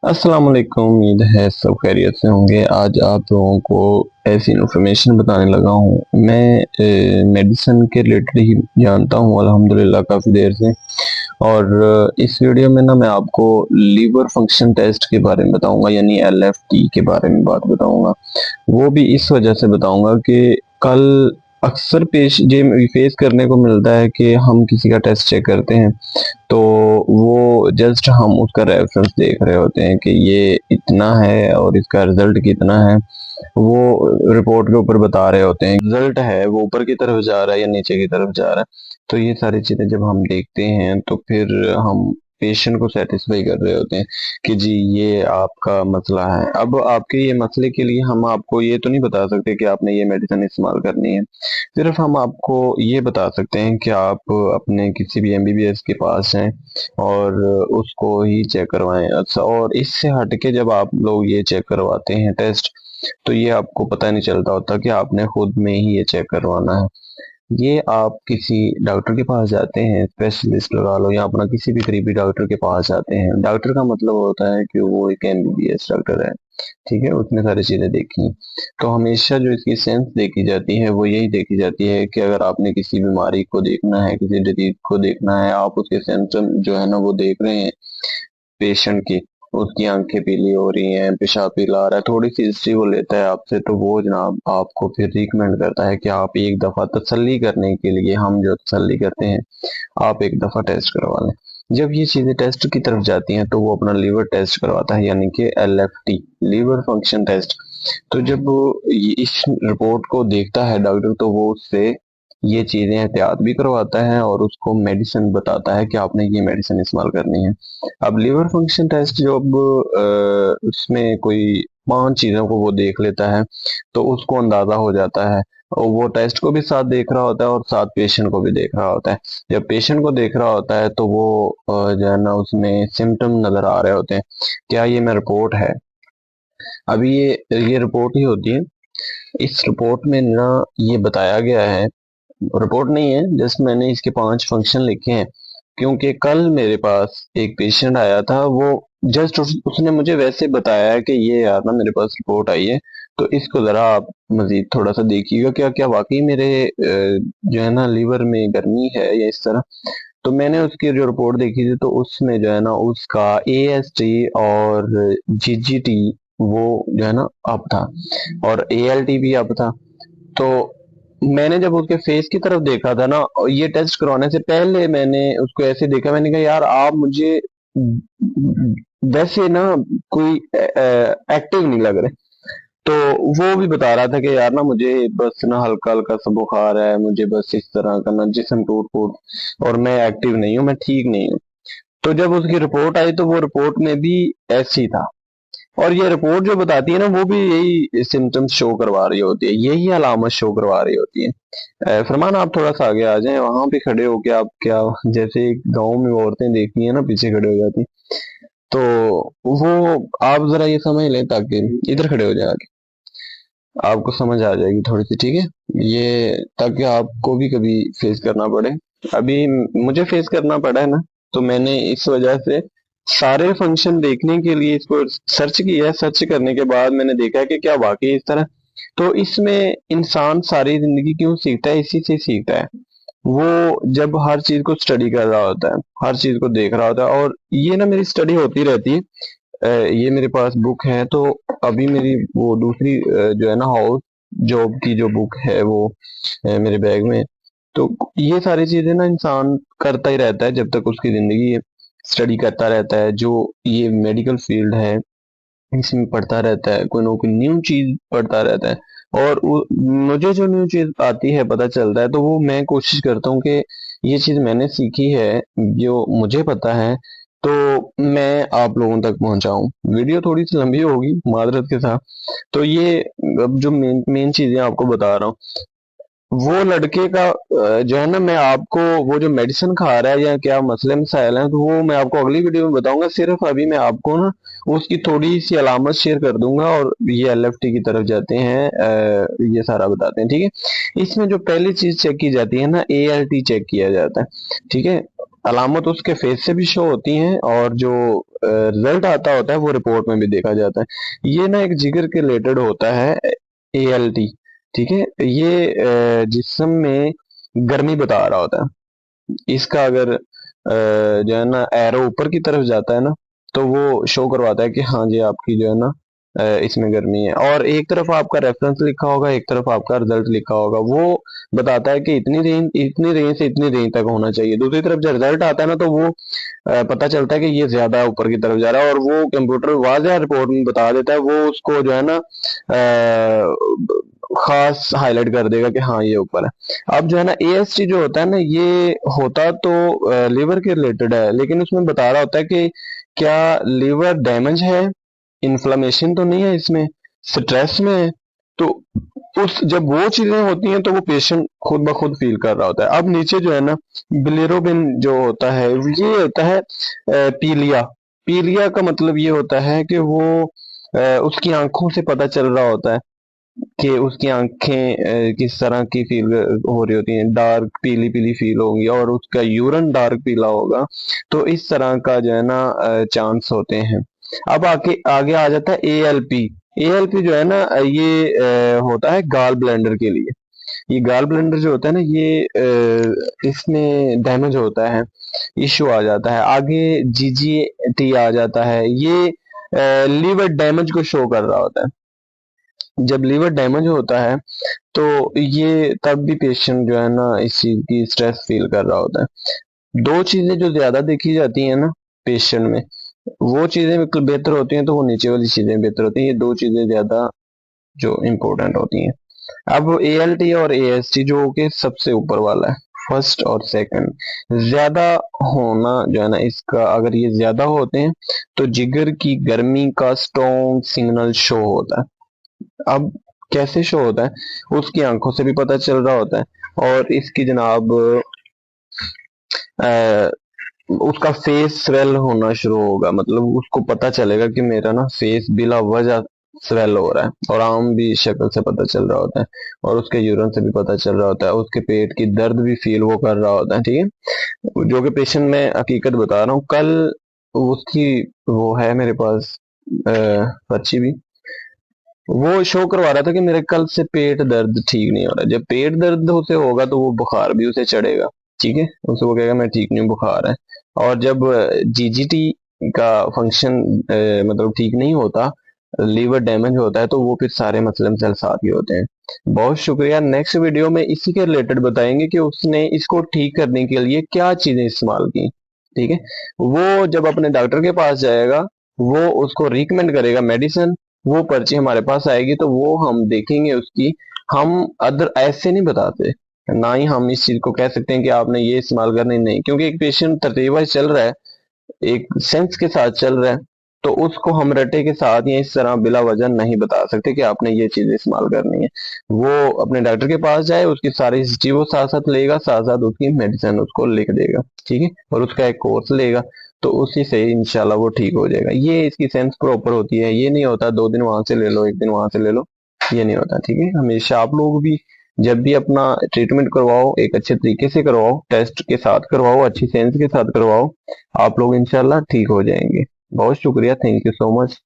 अस्सलाम वालेकुम। उम्मीद है सब खैरियत से होंगे। आज आप लोगों को ऐसी इन्फॉर्मेशन बताने लगा हूँ। मैं मेडिसिन के रिलेटेड ही जानता हूँ अल्हम्दुलिल्लाह काफ़ी देर से। और इस वीडियो में ना मैं आपको लीवर फंक्शन टेस्ट के बारे में बताऊंगा, यानी एलएफटी के बारे में बात बताऊंगा। वो भी इस वजह से बताऊंगा कि कल अक्सर पेश ये फेस करने को मिलता है कि हम किसी का टेस्ट चेक करते हैं तो वो जस्ट हम उसका रेफरेंस देख रहे होते हैं कि ये इतना है और इसका रिजल्ट कितना है। वो रिपोर्ट के ऊपर बता रहे होते हैं रिजल्ट है वो ऊपर की तरफ जा रहा है या नीचे की तरफ जा रहा है। तो ये सारी चीजें जब हम देखते हैं तो फिर हम पेशेंट को सेटिस्फाई कर रहे होते हैं कि जी ये आपका मसला है। अब आपके ये मसले के लिए हम आपको ये तो नहीं बता सकते कि आपने ये मेडिसिन इस्तेमाल करनी है। सिर्फ हम आपको ये बता सकते हैं कि आप अपने किसी भी एमबीबीएस के पास जाएं और उसको ही चेक करवाएं। अच्छा, और इससे हटके जब आप लोग ये चेक करवाते हैं टेस्ट, तो ये आपको पता नहीं चलता होता कि आपने खुद में ही ये चेक करवाना है। ये आप किसी डॉक्टर के पास जाते हैं, स्पेशलिस्ट लगा लो या अपना किसी भी करीबी डॉक्टर के पास जाते हैं। डॉक्टर का मतलब होता है कि वो एक एमबीबीएस डॉक्टर है, ठीक है, उसने सारी चीजें देखी। तो हमेशा जो इसकी सेंस देखी जाती है वो यही देखी जाती है कि अगर आपने किसी बीमारी को देखना है, किसी डिजीज को देखना है, आप उसके सिम्टम जो है ना वो देख रहे हैं पेशेंट की, उसकी आंखें पीली हो रही हैं, पेशाब पीला आ रहा है, थोड़ी सी हिस्ट्री वो लेता है आपसे, तो वो जनाब आपको फिर रिकमेंड करता है कि आप एक दफा तसल्ली करने के लिए, हम जो तसल्ली करते हैं, आप एक दफा टेस्ट करवा लें। जब ये चीजें टेस्ट की तरफ जाती हैं तो वो अपना लीवर टेस्ट करवाता है, यानी कि एलएफटी, लीवर फंक्शन टेस्ट। तो जब वो इस रिपोर्ट को देखता है डॉक्टर, तो वो उससे ये चीजें एहतियात भी करवाता है और उसको मेडिसिन बताता है कि आपने ये मेडिसिन इस्तेमाल करनी है। अब लीवर फंक्शन टेस्ट जो अब उसमें कोई 5 चीजों को वो देख लेता है, तो उसको अंदाजा हो जाता है। और वो टेस्ट को भी साथ देख रहा होता है और साथ पेशेंट को भी देख रहा होता है। जब पेशेंट को देख रहा होता है तो वो जो है ना उसमें सिम्टम नजर आ रहे होते हैं। क्या ये में रिपोर्ट है? अभी ये रिपोर्ट ही होती है। इस रिपोर्ट में ना ये बताया गया है, रिपोर्ट नहीं है, जस्ट मैंने इसके 5 फंक्शन लिखे हैं। क्योंकि कल मेरे पास एक पेशेंट आया था, वो जस्ट उसने मुझे वैसे बताया है कि ये यार ना मेरे पास रिपोर्ट आई है, तो इसको जरा आप मजीद थोड़ा सा देखिएगा, क्या क्या वाकई मेरे जो है ना लीवर में गर्मी है या इस तरह। तो मैंने उसकी जो रिपोर्ट देखी थी तो उसमें जो है ना उसका एएसटी और जीजीटी वो जो है ना अप था, और एएलटी भी अप था। तो मैंने जब उसके फेस की तरफ देखा था ना, और ये टेस्ट करवाने से पहले मैंने उसको ऐसे देखा, मैंने कहा यार आप मुझे वैसे ना कोई एक्टिव नहीं लग रहे। तो वो भी बता रहा था कि यार ना मुझे बस ना हल्का हल्का सा बुखार है, मुझे बस इस तरह का ना जिस्म टूट फूट, और मैं एक्टिव नहीं हूँ, मैं ठीक नहीं हूँ। तो जब उसकी रिपोर्ट आई तो वो रिपोर्ट में भी ऐसी था। और ये रिपोर्ट जो बताती है ना वो भी यही सिम्टम्स शो करवा रही होती है, यही अलामत शो करवा रही होती है। फरमान आप थोड़ा सा आगे आ जाएं, वहां पे खड़े होके आप क्या, जैसे गांव में वो औरतें देखती हैं ना पीछे खड़े हो जाती हैं, तो वो आप जरा ये समझ लें, ताकि इधर खड़े हो जाए, आपको समझ आ जाएगी थोड़ी सी, ठीक है? ये ताकि आपको भी कभी फेस करना पड़े। अभी मुझे फेस करना पड़ा है ना, तो मैंने इस वजह से सारे फंक्शन देखने के लिए इसको सर्च किया। सर्च करने के बाद मैंने देखा कि क्या वाकई इस तरह। तो इसमें इंसान सारी जिंदगी क्यों सीखता है, इसी से सीखता है। वो जब हर चीज को स्टडी कर रहा होता है, हर चीज को देख रहा होता है, और ये ना मेरी स्टडी होती रहती है। ये मेरे पास बुक है, तो अभी मेरी वो दूसरी जो है ना हाउस जॉब की जो बुक है वो मेरे बैग में है। तो ये सारी चीजें ना इंसान करता ही रहता है जब तक उसकी जिंदगी है, स्टडी करता रहता है। जो ये मेडिकल फील्ड है इसमें पढ़ता रहता है, कोई ना कोई न्यू चीज पढ़ता रहता है। और मुझे जो न्यू चीज आती है पता चलता है, तो वो मैं कोशिश करता हूँ कि ये चीज मैंने सीखी है, जो मुझे पता है, तो मैं आप लोगों तक पहुंचाऊं। वीडियो थोड़ी सी लंबी होगी मादरत के साथ। तो ये अब जो मेन मेन चीजें आपको बता रहा हूँ, वो लड़के का जो है ना, मैं आपको वो जो मेडिसिन खा रहा है या क्या मसले मसाइल हैं, तो वो मैं आपको अगली वीडियो में बताऊंगा। सिर्फ अभी मैं आपको ना उसकी थोड़ी सी अलामत शेयर कर दूंगा, और ये एलएफटी की तरफ जाते हैं, ये सारा बताते हैं, ठीक है? इसमें जो पहली चीज चेक की जाती है ना, एएलटी चेक किया जाता है, ठीक है? अलामत उसके फेस से भी शो होती हैं, और जो रिजल्ट आता होता है वो रिपोर्ट में भी देखा जाता है। ये ना एक जिगर के रिलेटेड होता है, ALT। ठीक है, ये जिस्म में गर्मी बता रहा होता है। इसका अगर जो है ना एरो ऊपर की तरफ जाता है ना, तो वो शो करवाता है कि हाँ जी आपकी जो है ना इसमें गर्मी है। और एक तरफ आपका रेफरेंस लिखा होगा, एक तरफ आपका रिजल्ट लिखा होगा, वो बताता है कि इतनी रेंज से इतनी रेंज तक होना चाहिए। दूसरी तरफ जब रिजल्ट आता है ना, तो वो पता चलता है कि ये ज्यादा ऊपर की तरफ जा रहा है, और वो कंप्यूटर वाज़ेह रिपोर्ट में बता देता है। वो उसको जो है ना खास हाईलाइट कर देगा कि हाँ ये ऊपर है। अब जो है ना AST जो होता है ना, ये होता तो लीवर के रिलेटेड है, लेकिन उसमें बता रहा होता है कि क्या लीवर डैमेज है, इन्फ्लेमेशन तो नहीं है इसमें, स्ट्रेस में है। तो उस जब वो चीजें होती हैं तो वो पेशेंट खुद ब खुद फील कर रहा होता है। अब नीचे जो है ना बिलिरुबिन जो होता है, ये होता है पीलिया। पीलिया का मतलब ये होता है कि वो उसकी आंखों से पता चल रहा होता है कि उसकी आंखें किस तरह की फील हो रही होती हैं, डार्क पीली पीली फील होगी, और उसका यूरन डार्क पीला होगा। तो इस तरह का जो है ना चांस होते हैं। अब आगे आगे आ जाता है ALP। ALP जो है ना ये होता है गाल ब्लेंडर के लिए। ये गाल ब्लेंडर जो होता है ना, ये इसमें डैमेज होता है, इश्यू आ जाता है। आगे GGT आ जाता है, ये लीवर डैमेज को शो कर रहा होता है। जब लीवर डैमेज होता है तो ये तब भी पेशेंट जो है ना इस चीज की स्ट्रेस फील कर रहा होता है। दो चीजें जो ज्यादा देखी जाती हैं ना पेशेंट में, वो चीजें बिल्कुल बेहतर होती हैं, तो वो नीचे वाली चीजें बेहतर होती हैं। ये दो चीजें ज्यादा जो इम्पोर्टेंट होती हैं। अब ALT और AST जो कि सबसे ऊपर वाला है, फर्स्ट और सेकंड, ज्यादा होना जो है ना इसका, अगर ये ज्यादा होते हैं तो जिगर की गर्मी का स्ट्रॉन्ग सिग्नल शो होता है। अब कैसे शो होता है, उसकी आंखों से भी पता चल रहा होता है, और इसकी जनाब अ, उसका फेस स्वेल होना शुरू होगा। मतलब उसको पता चलेगा कि मेरा ना फेस बिला वजह स्वेल हो रहा है, और आम भी शक्ल से पता चल रहा होता है, और उसके यूरिन से भी पता चल रहा होता है, उसके पेट की दर्द भी फील वो कर रहा होता है। ठीक है, जो कि पेशेंट मैं हकीकत बता रहा हूँ। कल उसकी वो है मेरे पास पर्ची भी, वो शो करवा रहा था कि मेरे कल से पेट दर्द ठीक नहीं हो रहा। जब पेट दर्द उसे होगा तो वो बुखार भी उसे चढ़ेगा। ठीक है, उसे वो कहेगा मैं ठीक नहीं हूँ, बुखार है। और जब GGT का फंक्शन मतलब ठीक नहीं होता, लीवर डैमेज होता है, तो वो फिर सारे मसले मसल साथ ही होते हैं। बहुत शुक्रिया। नेक्स्ट वीडियो में इसी के रिलेटेड बताएंगे कि उसने इसको ठीक करने के लिए क्या चीजें इस्तेमाल की। ठीक है, वो जब अपने डॉक्टर के पास जाएगा, वो उसको रिकमेंड करेगा मेडिसिन, वो पर्ची हमारे पास आएगी, तो वो हम देखेंगे उसकी। हम अदर ऐसे नहीं बताते, ना ही हम इस चीज को कह सकते हैं कि आपने ये इस्तेमाल करनी, नहीं, क्योंकि एक पेशेंट तरतीब चल रहा है, एक सेंस के साथ चल रहा है, तो उसको हम रटे के साथ या इस तरह बिला वजह नहीं बता सकते कि आपने ये चीज इस्तेमाल करनी है। वो अपने डॉक्टर के पास जाए, उसकी सारी हिस्ट्री वो साथ साथ लेगा, साथ साथ उसकी मेडिसिन उसको लिख देगा। ठीक है, और उसका एक कोर्स लेगा, तो उसी से इंशाल्लाह वो ठीक हो जाएगा। ये इसकी सेंस प्रॉपर होती है। ये नहीं होता 2 दिन वहां से ले लो, 1 दिन वहां से ले लो, ये नहीं होता। ठीक है, हमेशा आप लोग भी जब भी अपना ट्रीटमेंट करवाओ, एक अच्छे तरीके से करवाओ, टेस्ट के साथ करवाओ, अच्छी सेंस के साथ करवाओ, आप लोग इंशाल्लाह ठीक हो जाएंगे। बहुत शुक्रिया, थैंक यू सो मच।